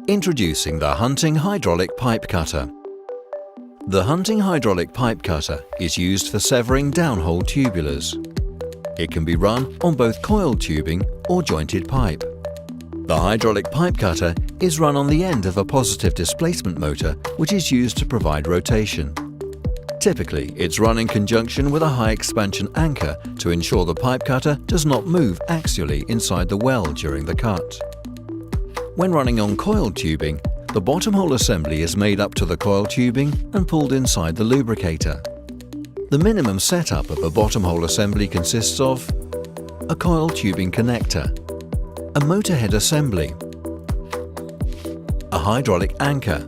Introducing the Hunting Hydraulic Pipe Cutter. The Hunting Hydraulic Pipe Cutter is used for severing downhole tubulars. It can be run on both coiled tubing or jointed pipe. The hydraulic pipe cutter is run on the end of a positive displacement motor, which is used to provide rotation. Typically, it's run in conjunction with a high expansion anchor to ensure the pipe cutter does not move axially inside the well during the cut. When running on coiled tubing, the bottom hole assembly is made up to the coil tubing and pulled inside the lubricator. The minimum setup of a bottom hole assembly consists of a coil tubing connector, a motor head assembly, a hydraulic anchor,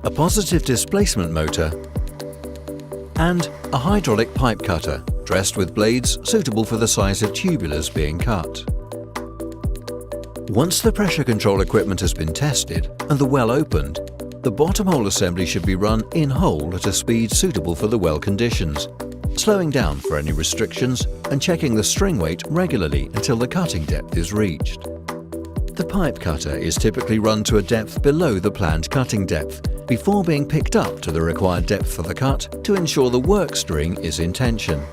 a positive displacement motor, and a hydraulic pipe cutter dressed with blades suitable for the size of tubulars being cut. Once the pressure control equipment has been tested and the well opened, the bottom hole assembly should be run in hole at a speed suitable for the well conditions, slowing down for any restrictions and checking the string weight regularly until the cutting depth is reached. The pipe cutter is typically run to a depth below the planned cutting depth before being picked up to the required depth for the cut to ensure the work string is in tension.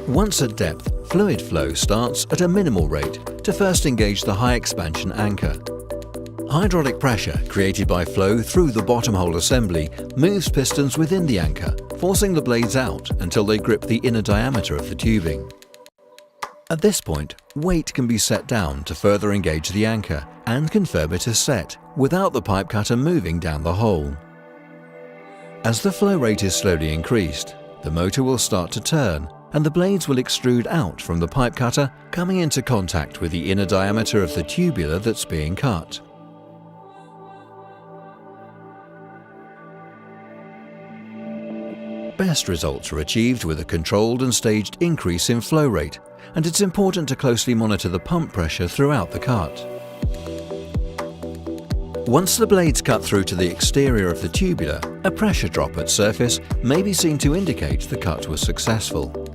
Once at depth, fluid flow starts at a minimal rate to first engage the high expansion anchor. Hydraulic pressure created by flow through the bottom hole assembly moves pistons within the anchor, forcing the blades out until they grip the inner diameter of the tubing. At this point, weight can be set down to further engage the anchor and confirm it is set without the pipe cutter moving down the hole. As the flow rate is slowly increased, the motor will start to turn and the blades will extrude out from the pipe cutter, coming into contact with the inner diameter of the tubular that's being cut. Best results are achieved with a controlled and staged increase in flow rate, and it's important to closely monitor the pump pressure throughout the cut. Once the blades cut through to the exterior of the tubular, a pressure drop at surface may be seen to indicate the cut was successful.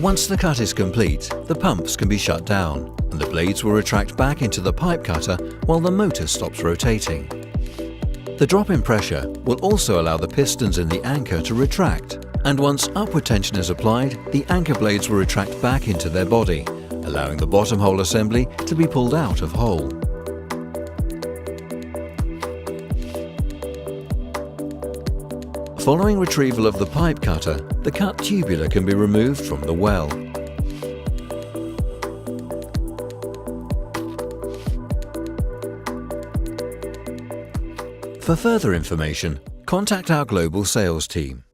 Once the cut is complete, the pumps can be shut down and the blades will retract back into the pipe cutter while the motor stops rotating. The drop in pressure will also allow the pistons in the anchor to retract, and once upward tension is applied, the anchor blades will retract back into their body, allowing the bottom hole assembly to be pulled out of hole. Following retrieval of the pipe cutter, the cut tubular can be removed from the well. For further information, contact our global sales team.